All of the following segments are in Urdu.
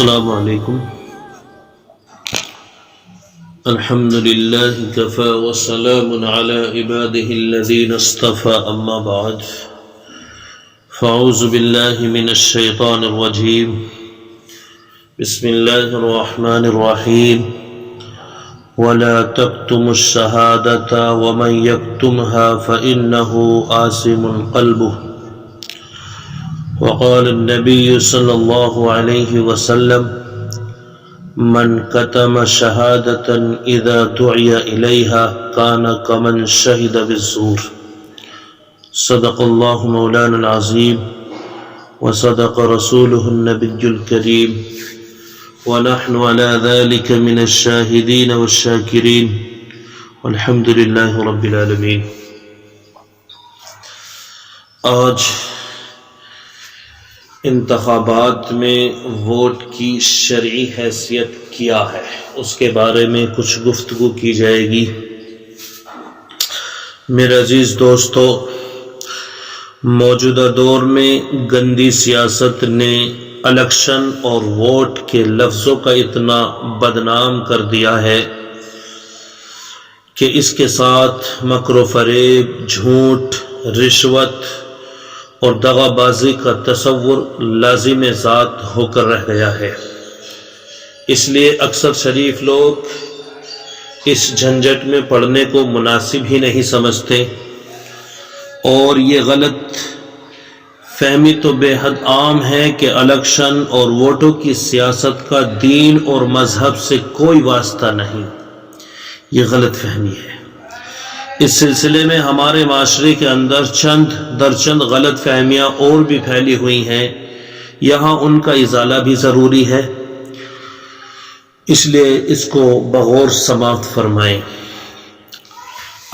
السلام علیکم. الحمد للہ کفى وسلام علی عباده الذین اصطفى اما بعد فاعوذ باللہ من الشیطان الرجیم. بسم اللہ الرحمن الرحیم. ولا تكتموا الشہادة ومن يكتمها فإنه آثم قلبه. وقال النبي صلى الله عليه وسلم من كتم شهادة إذا دعي إليها كان كمن شهد بالزور. صدق الله مولانا العظيم وصدق رسوله النبي الكريم ونحن على ذلك من الشاهدين والشاكرين والحمد لله رب العالمين. آج انتخابات میں ووٹ کی شرعی حیثیت کیا ہے اس کے بارے میں کچھ گفتگو کی جائے گی. میرے عزیز دوستو، موجودہ دور میں گندی سیاست نے الیکشن اور ووٹ کے لفظوں کا اتنا بدنام کر دیا ہے کہ اس کے ساتھ مکر و فریب، جھوٹ، رشوت اور دغا بازی کا تصور لازم ذات ہو کر رہ گیا ہے. اس لیے اکثر شریف لوگ اس جھنجٹ میں پڑنے کو مناسب ہی نہیں سمجھتے، اور یہ غلط فہمی تو بے حد عام ہے کہ الیکشن اور ووٹوں کی سیاست کا دین اور مذہب سے کوئی واسطہ نہیں. یہ غلط فہمی ہے. اس سلسلے میں ہمارے معاشرے کے اندر چند درچند غلط فہمیاں اور بھی پھیلی ہوئی ہیں. یہاں ان کا ازالہ بھی ضروری ہے، اس لیے اس کو بغور سماعت فرمائیں.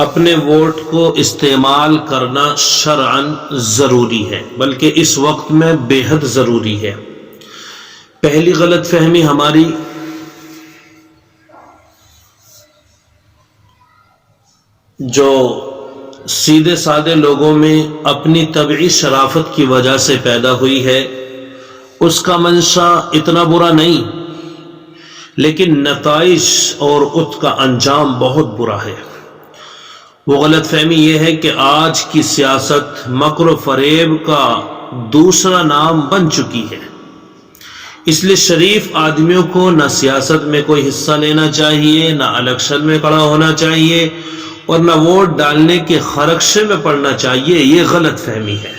اپنے ووٹ کو استعمال کرنا شرعاً ضروری ہے، بلکہ اس وقت میں بے حد ضروری ہے. پہلی غلط فہمی ہماری جو سیدھے سادے لوگوں میں اپنی طبعی شرافت کی وجہ سے پیدا ہوئی ہے، اس کا منشا اتنا برا نہیں، لیکن نتائج اور اس کا انجام بہت برا ہے. وہ غلط فہمی یہ ہے کہ آج کی سیاست مکر و فریب کا دوسرا نام بن چکی ہے. اس لیے شریف آدمیوں کو نہ سیاست میں کوئی حصہ لینا چاہیے، نہ الیکشن میں کھڑا ہونا چاہیے، اور نہ ووٹ ڈالنے کے خرقشے میں پڑنا چاہیے. یہ غلط فہمی ہے.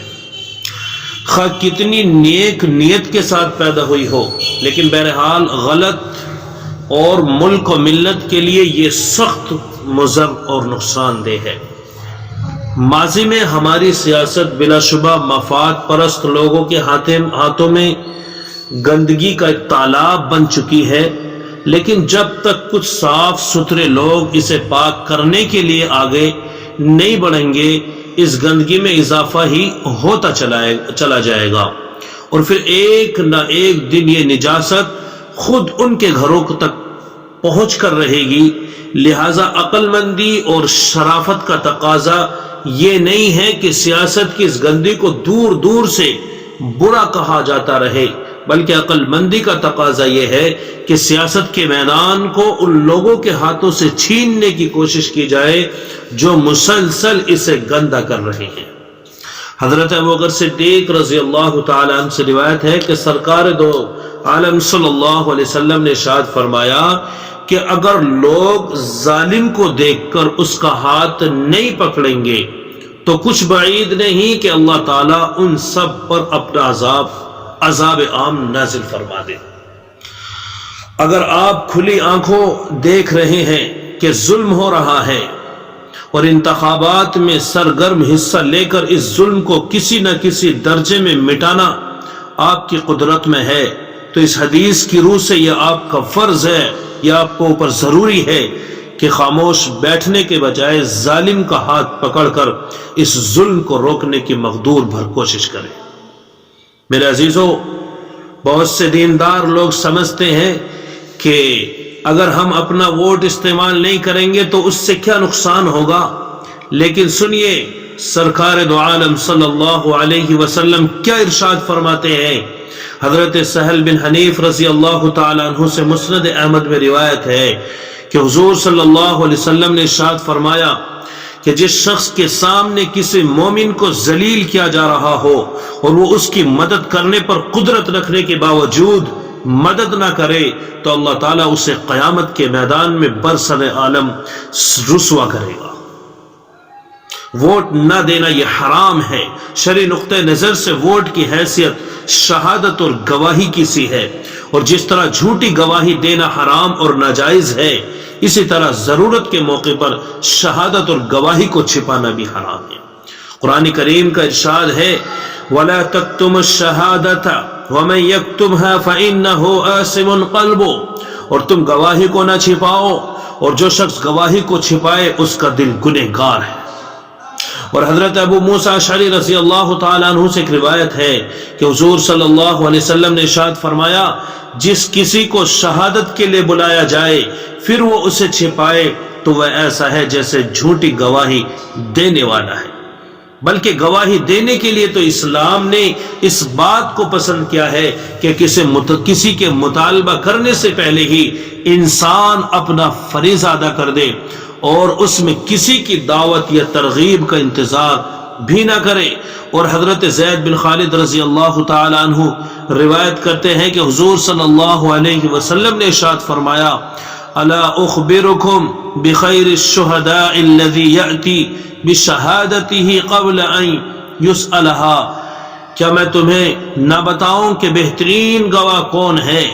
خواہ کتنی نیک نیت کے ساتھ پیدا ہوئی ہو، لیکن بہرحال غلط اور ملک و ملت کے لیے یہ سخت مضر اور نقصان دہ ہے. ماضی میں ہماری سیاست بلا شبہ مفاد پرست لوگوں کے ہاتھوں میں گندگی کا ایک تالاب بن چکی ہے، لیکن جب تک کچھ صاف ستھرے لوگ اسے پاک کرنے کے لیے آگے نہیں بڑھیں گے، اس گندگی میں اضافہ ہی ہوتا چلا جائے گا، اور پھر ایک نہ ایک دن یہ نجاست خود ان کے گھروں تک پہنچ کر رہے گی. لہذا عقل مندی اور شرافت کا تقاضا یہ نہیں ہے کہ سیاست کی اس گندگی کو دور دور سے برا کہا جاتا رہے، بلکہ عقل مندی کا تقاضا یہ ہے کہ سیاست کے میدان کو ان لوگوں کے ہاتھوں سے چھیننے کی کوشش کی جائے جو مسلسل اسے گندا کر رہے ہیں. حضرت ابوبکر صدیق رضی اللہ تعالی عنہ سے روایت ہے کہ سرکار دو عالم صلی اللہ علیہ وسلم نے ارشاد فرمایا کہ اگر لوگ ظالم کو دیکھ کر اس کا ہاتھ نہیں پکڑیں گے تو کچھ بعید نہیں کہ اللہ تعالیٰ ان سب پر اپنا عذاب عام نازل فرما دے. اگر آپ کھلی آنکھوں دیکھ رہے ہیں کہ ظلم ہو رہا ہے اور انتخابات میں سرگرم حصہ لے کر اس ظلم کو کسی نہ کسی درجے میں مٹانا آپ کی قدرت میں ہے، تو اس حدیث کی روح سے یہ آپ کا فرض ہے، یہ آپ کو اوپر ضروری ہے کہ خاموش بیٹھنے کے بجائے ظالم کا ہاتھ پکڑ کر اس ظلم کو روکنے کی مقدور بھر کوشش کریں. میرے عزیزو، بہت سے دیندار لوگ سمجھتے ہیں کہ اگر ہم اپنا ووٹ استعمال نہیں کریں گے تو اس سے کیا نقصان ہوگا، لیکن سنیے سرکار دو عالم صلی اللہ علیہ وسلم کیا ارشاد فرماتے ہیں حضرت سہل بن حنیف رضی اللہ تعالیٰ عنہ سے مسند احمد میں روایت ہے کہ حضور صلی اللہ علیہ وسلم نے ارشاد فرمایا کہ جس شخص کے سامنے کسی مومن کو ذلیل کیا جا رہا ہو اور وہ اس کی مدد کرنے پر قدرت رکھنے کے باوجود مدد نہ کرے تو اللہ تعالیٰ اسے قیامت کے میدان میں برسر عالم رسوا کرے گا۔ ووٹ نہ دینا یہ حرام ہے۔ شرعی نقطہ نظر سے ووٹ کی حیثیت شہادت اور گواہی کی سی ہے، اور جس طرح جھوٹی گواہی دینا حرام اور ناجائز ہے، اسی طرح ضرورت کے موقع پر شہادت اور گواہی کو چھپانا بھی حرام ہے۔ قرآن کریم کا ارشاد ہے وَلَا تَكْتُمُ الشَّهَادَةَ وَمَن يَكْتُمْهَا فَإِنَّهُ آثِمٌ قَلْبُهُ، اور تم گواہی کو نہ چھپاؤ، اور جو شخص گواہی کو چھپائے اس کا دل گنہگار ہے۔ اور حضرت ابو موسیٰ اشعری رضی اللہ تعالیٰ عنہ سے ایک روایت ہے کہ حضور صلی اللہ علیہ وسلم نے ارشاد فرمایا جس کسی کو شہادت کے لیے بلایا جائے پھر وہ اسے چھپائے تو وہ ایسا ہے جیسے جھوٹی گواہی دینے والا ہے۔ بلکہ گواہی دینے کے لیے تو اسلام نے اس بات کو پسند کیا ہے کہ کسی کے مطالبہ کرنے سے پہلے ہی انسان اپنا فریضہ ادا کر دے اور اس میں کسی کی دعوت یا ترغیب کا انتظار بھی نہ کرے۔ اور حضرت زید بن خالد رضی اللہ تعالی عنہ روایت کرتے ہیں کہ حضور صلی اللہ علیہ وسلم نے ارشاد فرمایا الا اخبرکم بخیر الشہداء الذی یأتی بشہادته قبل ان یسألها، کیا میں تمہیں نہ بتاؤں کہ بہترین گواہ کون ہے؟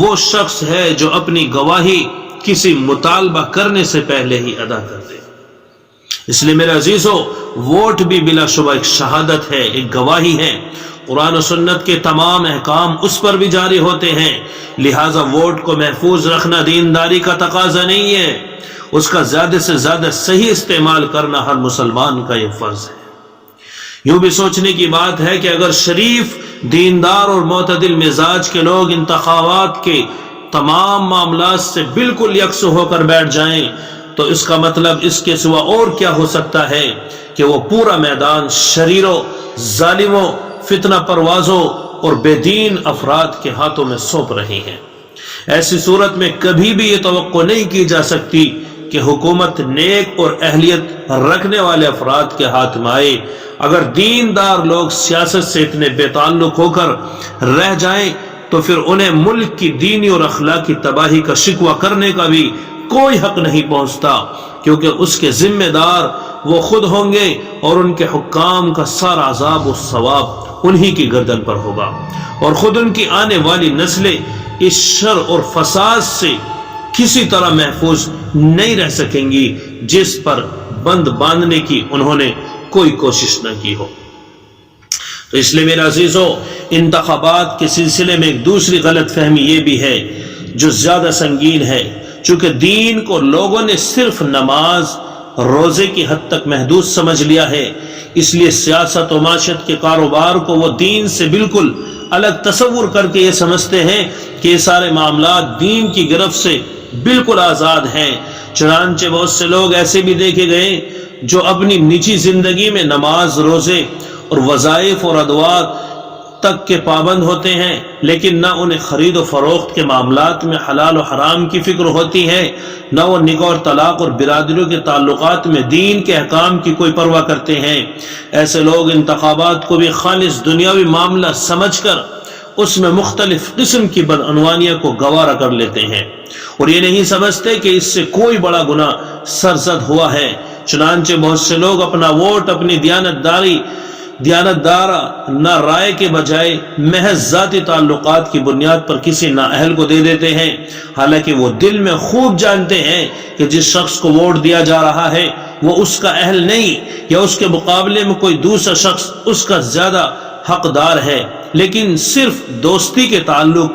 وہ شخص ہے جو اپنی گواہی کسی مطالبہ کرنے سے پہلے ہی ادا کر دے۔ اس لیے میرے عزیزو، ووٹ بھی بلا شبہ ایک شہادت ہے، ایک گواہی ہے۔ قرآن و سنت کے تمام احکام اس پر بھی جاری ہوتے ہیں، لہٰذا ووٹ کو محفوظ رکھنا دینداری کا تقاضا نہیں ہے، اس کا زیادہ سے زیادہ صحیح استعمال کرنا ہر مسلمان کا یہ فرض ہے۔ یوں بھی سوچنے کی بات ہے کہ اگر شریف، دیندار اور معتدل مزاج کے لوگ انتخابات کے تمام معاملات سے بالکل یکسو ہو کر بیٹھ جائیں تو اس کا مطلب اس کے سوا اور کیا ہو سکتا ہے کہ وہ پورا میدان شریروں، ظالموں، فتنہ پروازوں اور بے دین افراد کے ہاتھوں میں سونپ رہے ہیں۔ ایسی صورت میں کبھی بھی یہ توقع نہیں کی جا سکتی کہ حکومت نیک اور اہلیت رکھنے والے افراد کے ہاتھ میں آئے۔ اگر دیندار لوگ سیاست سے اتنے بے تعلق ہو کر رہ جائیں تو پھر انہیں ملک کی دینی اور اخلاقی تباہی کا شکوہ کرنے کا بھی کوئی حق نہیں پہنچتا، کیونکہ اس کے ذمہ دار وہ خود ہوں گے اور ان کے حکام کا سارا عذاب و ثواب انہی کی گردن پر ہوگا، اور خود ان کی آنے والی نسلیں اس شر اور فساد سے کسی طرح محفوظ نہیں رہ سکیں گی جس پر بند باندھنے کی انہوں نے کوئی کوشش نہ کی ہو۔ تو اس لیے میرے عزیزو، انتخابات کے سلسلے میں ایک دوسری غلط فہمی یہ بھی ہے جو زیادہ سنگین ہے۔ چونکہ دین کو لوگوں نے صرف نماز، روزے کی حد تک محدود سمجھ لیا ہے، اس لیے سیاست و معاشرت کے کاروبار کو وہ دین سے بالکل الگ تصور کر کے یہ سمجھتے ہیں کہ یہ سارے معاملات دین کی گرفت سے بالکل آزاد ہیں۔ چنانچہ بہت سے لوگ ایسے بھی دیکھے گئے جو اپنی نجی زندگی میں نماز، روزے اور وظائف اور ادوات تک کے پابند ہوتے ہیں، لیکن نہ انہیں خرید و فروخت کے معاملات میں حلال و حرام کی فکر ہوتی ہے، نہ وہ نکاح اور طلاق اور برادریوں کے تعلقات میں دین کے احکام کی کوئی پرواہ کرتے ہیں۔ ایسے لوگ انتخابات کو بھی خالص دنیاوی معاملہ سمجھ کر اس میں مختلف قسم کی بدعنوانیوں کو گوارا کر لیتے ہیں، اور یہ نہیں سمجھتے کہ اس سے کوئی بڑا گناہ سرزد ہوا ہے۔ چنانچہ بہت سے لوگ اپنا ووٹ اپنی دیانتدارانہ رائے کے بجائے محض ذاتی تعلقات کی بنیاد پر کسی نااہل کو دے دیتے ہیں، حالانکہ وہ دل میں خوب جانتے ہیں کہ جس شخص کو ووٹ دیا جا رہا ہے وہ اس کا اہل نہیں، یا اس کے مقابلے میں کوئی دوسرا شخص اس کا زیادہ حقدار ہے، لیکن صرف دوستی کے تعلق،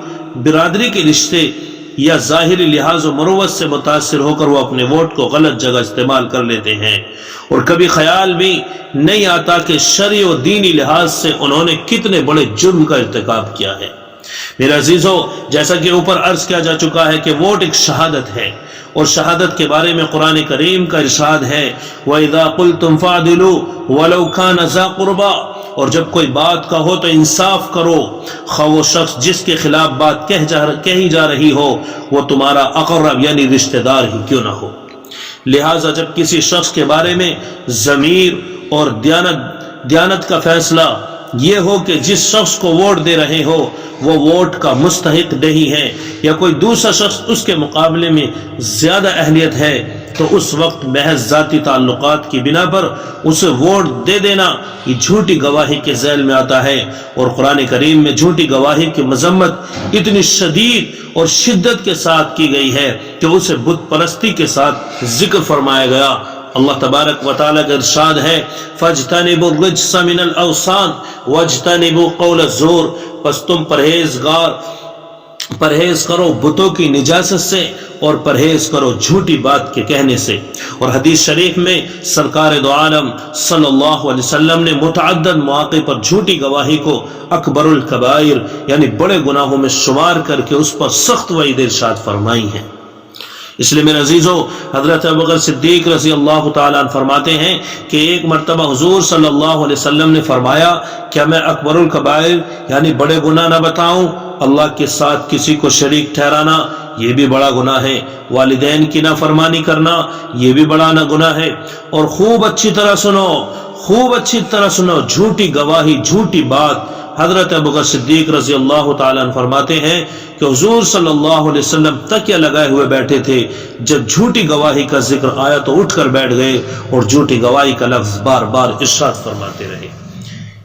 برادری کے رشتے یا ظاہری لحاظ و مروت سے متاثر ہو کر وہ اپنے ووٹ کو غلط جگہ استعمال کر لیتے ہیں، اور کبھی خیال بھی نہیں آتا کہ شرعی و دینی لحاظ سے انہوں نے کتنے بڑے جرم کا ارتکاب کیا ہے۔ میرے عزیزو، جیسا کہ اوپر عرض کیا جا چکا ہے کہ ووٹ ایک شہادت ہے، اور شہادت کے بارے میں قرآن کریم کا ارشاد ہے وَإِذَا قُلْتُمْ فَعْدِلُوا وَلَوْ كَانَ ذَا قُرْبَى، اور جب کوئی بات کہو تو انصاف کرو، خواہ وہ شخص جس کے خلاف بات کہی جا رہی ہو وہ تمہارا اقرب یعنی رشتہ دار ہی کیوں نہ ہو۔ لہٰذا جب کسی شخص کے بارے میں ضمیر اور دیانت کا فیصلہ یہ ہو کہ جس شخص کو ووٹ دے رہے ہو وہ ووٹ کا مستحق نہیں ہے یا کوئی دوسرا شخص اس کے مقابلے میں زیادہ اہلیت ہے، تو اس وقت محض ذاتی تعلقات کی بنا پر اسے ووٹ دے دینا یہ جھوٹی گواہی کے ذیل میں آتا ہے۔ اور قرآن کریم میں جھوٹی گواہی کی مذمت اتنی شدید اور شدت کے ساتھ کی گئی ہے کہ اسے بت پرستی کے ساتھ ذکر فرمایا گیا۔ اللہ تبارک و تعالیٰ کا ارشاد ہے فَاجْتَنِبُوا الرِّجْسَ مِنَ الْأَوْثَانِ وَاجْتَنِبُوا قَوْلَ الزُّورِ، پس تم پرہیز کرو بتوں کی نجاست سے اور پرہیز کرو جھوٹی بات کے کہنے سے۔ اور حدیث شریف میں سرکار دو عالم صلی اللہ علیہ وسلم نے متعدد مواقع پر جھوٹی گواہی کو اکبر الکبائر یعنی بڑے گناہوں میں شمار کر کے اس پر سخت وعید ارشاد فرمائی ہے۔ اس لیے میرے عزیزو، حضرت ابوبکر صدیق رضی اللہ تعالیٰ عنہ فرماتے ہیں کہ ایک مرتبہ حضور صلی اللہ علیہ وسلم نے فرمایا کیا میں اکبر الکبائر یعنی بڑے گناہ نہ بتاؤں؟ اللہ کے ساتھ کسی کو شریک ٹھہرانا یہ بھی بڑا گناہ ہے، والدین کی نافرمانی کرنا یہ بھی بڑا گناہ ہے، اور خوب اچھی طرح سنو جھوٹی گواہی جھوٹی بات۔ حضرت ابوبکر صدیق رضی اللہ تعالیٰ عنہ فرماتے ہیں کہ حضور صلی اللہ علیہ وسلم تکیہ لگائے ہوئے بیٹھے تھے، جب جھوٹی گواہی کا ذکر آیا تو اٹھ کر بیٹھ گئے اور جھوٹی گواہی کا لفظ بار بار ارشاد فرماتے رہے۔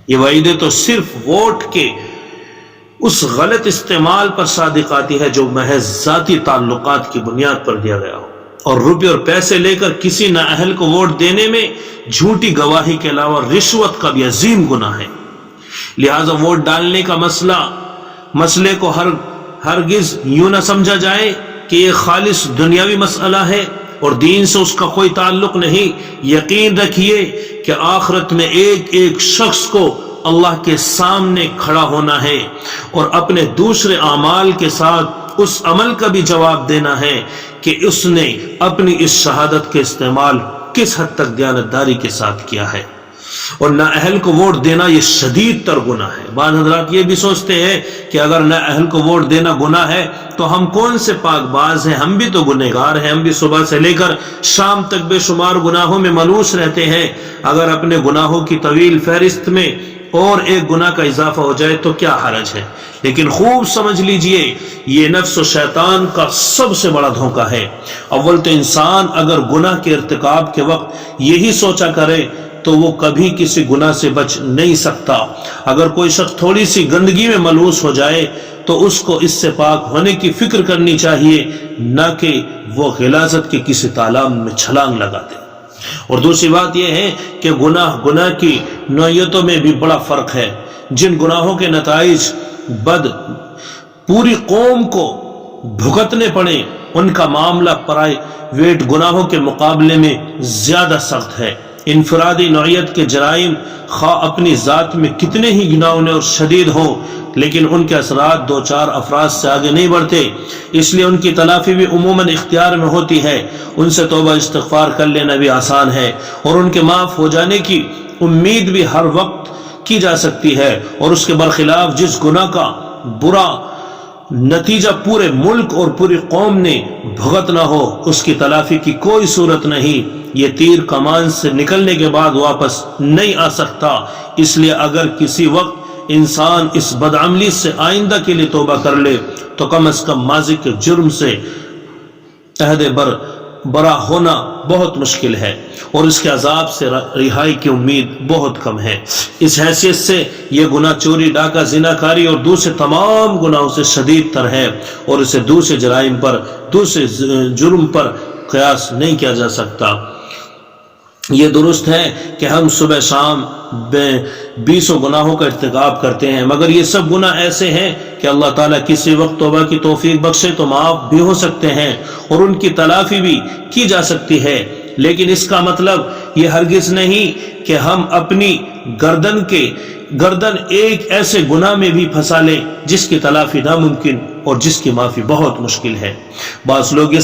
یہ وعیدیں تو صرف ووٹ کے اس غلط استعمال پر صادق آتی ہے جو محض ذاتی تعلقات کی بنیاد پر دیا گیا ہو، اور روپے اور پیسے لے کر کسی نااہل کو ووٹ دینے میں جھوٹی گواہی کے علاوہ رشوت کا بھی عظیم گناہ ہے۔ لہذا ووٹ ڈالنے کا مسئلے کو ہرگز یوں نہ سمجھا جائے کہ یہ خالص دنیاوی مسئلہ ہے اور دین سے اس کا کوئی تعلق نہیں۔ یقین رکھیے کہ آخرت میں ایک ایک شخص کو اللہ کے سامنے کھڑا ہونا ہے اور اپنے دوسرے اعمال کے ساتھ اس عمل کا بھی جواب دینا ہے کہ اس نے اپنی اس شہادت کے استعمال کس حد تک دیانتداری کے ساتھ کیا ہے۔ اور نااہل کو ووٹ دینا یہ شدید تر گناہ ہے۔ بعض حضرات یہ بھی سوچتے ہیں کہ اگر نااہل کو ووٹ دینا گناہ ہے تو ہم کون سے پاک باز ہیں، ہم بھی تو گنہگار ہیں، ہم بھی صبح سے لے کر شام تک بے شمار گناہوں میں ملوث رہتے ہیں۔ اگر اپنے گناہوں کی طویل فہرست میں اور ایک گناہ کا اضافہ ہو جائے تو کیا حرج ہے؟ لیکن خوب سمجھ لیجئے یہ نفس و شیطان کا سب سے بڑا دھوکہ ہے۔ اول تو انسان اگر گناہ کے ارتکاب کے وقت یہی سوچا کرے تو وہ کبھی کسی گناہ سے بچ نہیں سکتا۔ اگر کوئی شخص تھوڑی سی گندگی میں ملوث ہو جائے تو اس کو اس سے پاک ہونے کی فکر کرنی چاہیے، نہ کہ وہ غلاظت کے کسی تالاب میں چھلانگ لگا دے۔ اور دوسری بات یہ ہے کہ گناہ کی نوعیتوں میں بھی بڑا فرق ہے۔ جن گناہوں کے نتائج پوری قوم کو بھگتنے پڑے ان کا معاملہ پرائیویٹ گناہوں کے مقابلے میں زیادہ سخت ہے۔ انفرادی نوعیت کے جرائم خواہ اپنی ذات میں کتنے ہی گھناؤنے اور شدید ہوں لیکن ان کے اثرات دو چار افراد سے آگے نہیں بڑھتے، اس لیے ان کی تلافی بھی عموماً اختیار میں ہوتی ہے۔ ان سے توبہ استغفار کر لینا بھی آسان ہے اور ان کے معاف ہو جانے کی امید بھی ہر وقت کی جا سکتی ہے، اور اس کے برخلاف جس گناہ کا برا نتیجہ پورے ملک اور پوری قوم نے بھگتنا ہو اس کی تلافی کی کوئی صورت نہیں۔ یہ تیر کمان سے نکلنے کے بعد واپس نہیں آ سکتا، اس لیے اگر کسی وقت انسان اس بدعملی سے آئندہ کے لیے توبہ کر لے تو کم از کم ماضی کے جرم سے عہد برا ہونا بہت مشکل ہے اور اس کے عذاب سے رہائی کی امید بہت کم ہے۔ اس حیثیت سے یہ گناہ چوری، ڈاکہ، زناکاری اور دوسرے تمام گناہوں سے شدید تر ہے اور اسے دوسرے جرائم پر، دوسرے جرم پر قیاس نہیں کیا جا سکتا۔ یہ درست ہے کہ ہم صبح شام 20 گناہوں کا ارتکاب کرتے ہیں، مگر یہ سب گناہ ایسے ہیں کہ اللہ تعالیٰ کسی وقت توبہ کی توفیق بخشے تو معاف بھی ہو سکتے ہیں اور ان کی تلافی بھی کی جا سکتی ہے، لیکن اس کا مطلب یہ ہرگز نہیں کہ ہم اپنی گردن ایک ایسے گناہ میں بھی پھنسا لیں جس کی تلافی ناممکن اور جس کی معافی بہت مشکل ہے۔ بعض لوگ یہ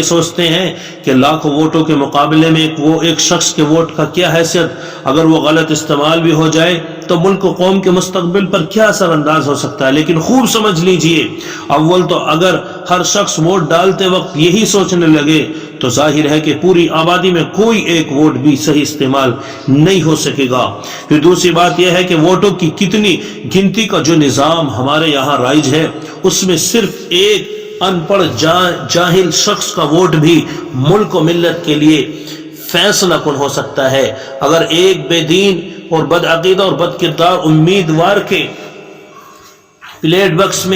سوچتے ہیں کہ لاکھوں ووٹوں کے مقابلے میں ایک شخص کے ووٹ کا کیا حیثیت، اگر وہ غلط استعمال بھی ہو جائے تو ملک و قوم کے مستقبل پر کیا اثر انداز ہو سکتا ہے۔ لیکن خوب سمجھ لیجئے، اول تو اگر ہر شخص ووٹ ڈالتے وقت یہی سوچنے لگے تو ظاہر ہے کہ پوری آبادی میں کوئی ایک ووٹ بھی صحیح استعمال نہیں ہو سکے گا۔ پھر دوسری بات یہ ہے کہ ووٹوں کی کتنی گنتی کا جو نظام ہمارے یہاں رائج ہے، اس میں صرف ایک ان پڑھ جاہل شخص کا ووٹ بھی ملک و ملت کے لیے فیصلہ کن ہو سکتا ہے۔ اگر ایک بے دین اور بد عقیدہ اور بد کردار امیدوار کے بیلٹ باکس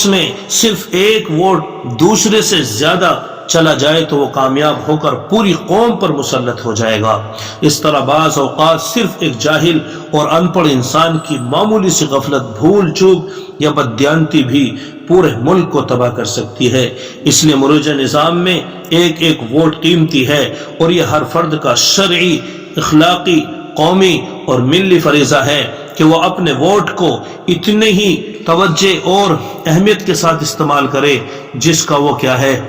میں صرف ایک ووٹ دوسرے سے زیادہ چلا جائے تو وہ کامیاب ہو کر پوری قوم پر مسلط ہو جائے گا۔ اس طرح بعض اوقات صرف ایک جاہل اور ان پڑھ انسان کی معمولی سی غفلت، بھول چوک یا بددیانتی بھی پورے ملک کو تباہ کر سکتی ہے۔ اس لیے مروجہ نظام میں ایک ایک ووٹ قیمتی ہے اور یہ ہر فرد کا شرعی، اخلاقی، قومی اور ملی فریضہ ہے کہ وہ اپنے ووٹ کو اتنے ہی توجہ اور اہمیت کے ساتھ استعمال کرے جس کا وہ کیا ہے،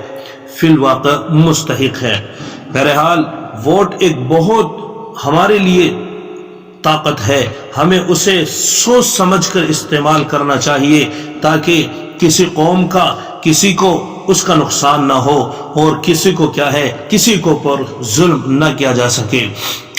فی الواقع مستحق ہے۔ بہرحال ووٹ ایک بہت ہمارے لیے طاقت ہے، ہمیں اسے سوچ سمجھ کر استعمال کرنا چاہیے تاکہ کسی قوم کا، کسی کو اس کا نقصان نہ ہو اور کسی کو کیا ہے، کسی کو پر ظلم نہ کیا جا سکے۔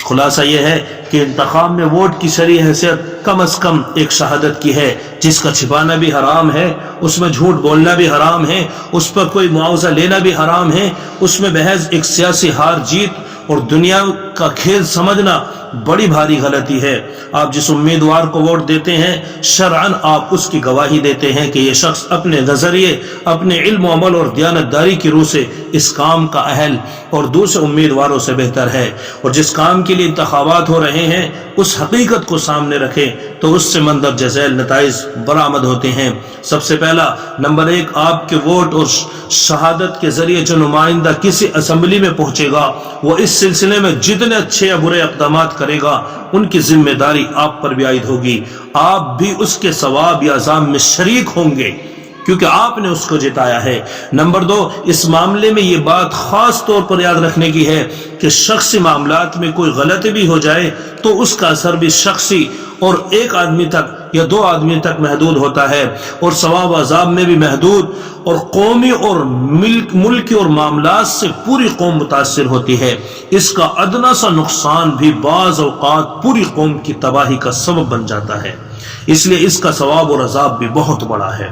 خلاصہ یہ ہے کہ انتخاب میں ووٹ کی شرعی حیثیت کم از کم ایک شہادت کی ہے، جس کا چھپانا بھی حرام ہے، اس میں جھوٹ بولنا بھی حرام ہے، اس پر کوئی معاوضہ لینا بھی حرام ہے، اس میں محض ایک سیاسی ہار جیت اور دنیا کا کھیل سمجھنا بڑی بھاری غلطی ہے۔ آپ جس امیدوار کو ووٹ دیتے ہیں، شرعاً آپ اس کی گواہی دیتے ہیں کہ یہ شخص اپنے نظریے، اپنے علم و عمل اور دیانتداری کی روح سے اس کام کا اہل اور دوسرے امیدواروں سے بہتر ہے، اور جس کام کے لیے انتخابات ہو رہے ہیں اس حقیقت کو سامنے رکھیں تو اس سے مندرجہ ذیل نتائج برآمد ہوتے ہیں۔ سب سے پہلا نمبر 1، آپ کے ووٹ اور شہادت کے ذریعے جو نمائندہ کسی اسمبلی میں پہنچے گا، وہ اس سلسلے میں جتنے اچھے یا برے اقدامات کرے گا ان کی ذمہ داری آپ پر بھی عائد ہوگی، آپ بھی اس کے ثواب یا عذاب میں شریک ہوں گے کیونکہ آپ نے اس کو جتایا ہے۔ نمبر 2، اس معاملے میں یہ بات خاص طور پر یاد رکھنے کی ہے کہ شخصی معاملات میں کوئی غلطی بھی ہو جائے تو اس کا اثر بھی شخصی اور ایک آدمی تک یا 2 آدمی تک محدود ہوتا ہے، اور ثواب عذاب میں بھی محدود، اور قومی اور ملکی اور معاملات سے پوری قوم متاثر ہوتی ہے۔ اس کا ادنا سا نقصان بھی بعض اوقات پوری قوم کی تباہی کا سبب بن جاتا ہے، اس لیے اس کا ثواب اور عذاب بھی بہت بڑا ہے۔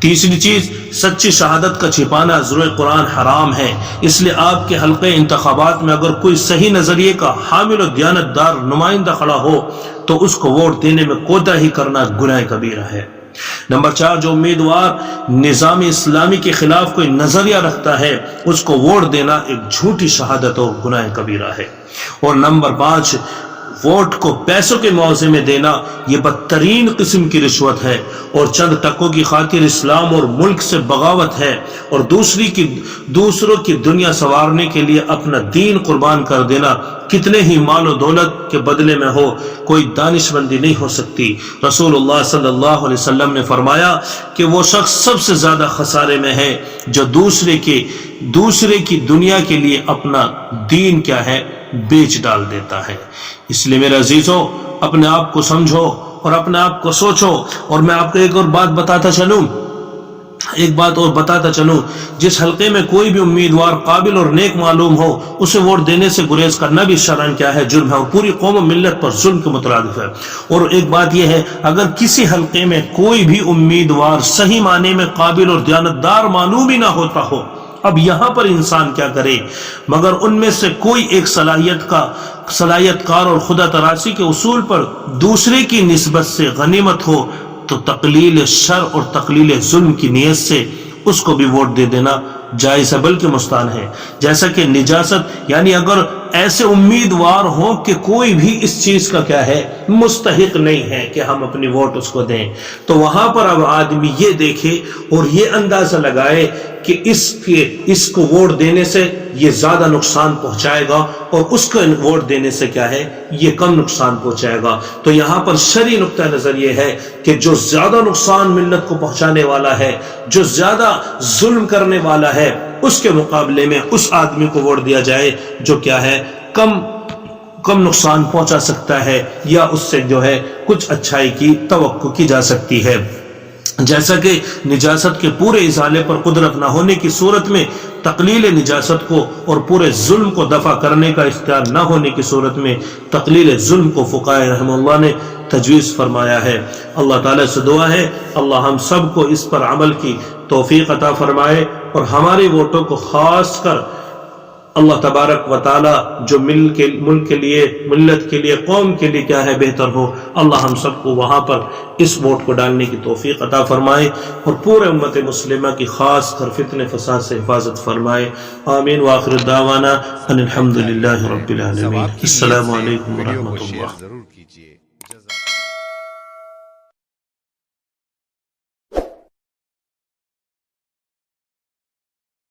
تیسری چیز، سچی شہادت کا چھپانا ضروع قرآن حرام ہے، اس لیے آپ کے حلقے انتخابات میں اگر کوئی صحیح نظریے کا حامل و دیانتدار نمائندہ کھڑا ہو تو اس کو ووٹ دینے میں کوتاہی کرنا گناہ کبیرہ ہے۔ نمبر 4، جو امیدوار نظام اسلامی کے خلاف کوئی نظریہ رکھتا ہے اس کو ووٹ دینا ایک جھوٹی شہادت اور گناہ کبیرہ ہے۔ اور نمبر 5، ووٹ کو پیسوں کے معاوضے میں دینا یہ بدترین قسم کی رشوت ہے اور چند ٹکوں کی خاطر اسلام اور ملک سے بغاوت ہے، اور دوسروں کی دنیا سنوارنے کے لیے اپنا دین قربان کر دینا کتنے ہی مال و دولت کے بدلے میں ہو، کوئی دانش مندی نہیں ہو سکتی۔ رسول اللہ صلی اللہ علیہ وسلم نے فرمایا کہ وہ شخص سب سے زیادہ خسارے میں ہے جو دوسرے کی دنیا کے لیے اپنا دین کیا ہے، بیچ ڈال دیتا ہے۔ اس لیے میرے عزیزوں، اپنے آپ کو سمجھو اور اپنے آپ کو سوچو۔ اور میں آپ کو ایک اور بات بتاتا چلوں، جس حلقے میں کوئی بھی امیدوار قابل اور نیک معلوم ہو اسے ووٹ دینے سے گریز کرنا بھی شرعاً کیا ہے، جرم ہے، اور پوری قوم و ملت پر ظلم کے مترادف ہے۔ اور ایک بات یہ ہے، اگر کسی حلقے میں کوئی بھی امیدوار صحیح معنی میں قابل اور دیانتدار معلوم ہی نہ ہوتا ہو، اب یہاں پر انسان کیا کرے، مگر ان میں سے کوئی ایک صلاحیت کار اور خدا تراسی کے اصول پر دوسرے کی نسبت سے غنیمت ہو تو تقلیل شر اور تقلیل ظلم کی نیت سے اس کو بھی ووٹ دے دینا جائز ہے، بلکہ مستحب ہے۔ جیسا کہ نجاست، یعنی اگر ایسے امیدوار ہوں کہ کوئی بھی اس چیز کا کیا ہے، مستحق نہیں ہے کہ ہم اپنی ووٹ اس کو دیں، تو وہاں پر اب آدمی یہ دیکھے اور یہ اندازہ لگائے کہ اس کو ووٹ دینے سے یہ زیادہ نقصان پہنچائے گا اور اس کو ووٹ دینے سے کیا ہے یہ کم نقصان پہنچائے گا. تو یہاں پر شرعی نقطہ نظر یہ ہے کہ جو زیادہ نقصان ملت کو پہنچانے والا ہے، جو زیادہ ظلم کرنے والا ہے، اس کے مقابلے میں اس آدمی کو ووٹ دیا جائے جو کیا ہے کم نقصان پہنچا سکتا ہے یا اس سے جو ہے کچھ اچھائی کی توقع کی جا سکتی ہے. جیسا کہ نجاست کے پورے ازالے پر قدرت نہ ہونے کی صورت میں تقلیل نجاست کو اور پورے ظلم کو دفع کرنے کا اختیار نہ ہونے کی صورت میں تقلیل ظلم کو فقہائے رحمہ اللہ نے تجویز فرمایا ہے. اللہ تعالیٰ سے دعا ہے اللہ ہم سب کو اس پر عمل کی توفیق عطا فرمائے اور ہمارے ووٹوں کو خاص کر اللہ تبارک و تعالی جو ملک کے لیے، ملت کے لیے، قوم کے لیے کیا ہے بہتر ہو، اللہ ہم سب کو وہاں پر اس ووٹ کو ڈالنے کی توفیق عطا فرمائے اور پورے امت مسلمہ کی خاص کر فتنہ فساد سے حفاظت فرمائے. آمین. وآخر دعوانا ان الحمد للہ رب العالمین. السلام علیکم ورحمۃ اللہ. ضرور کیجیے.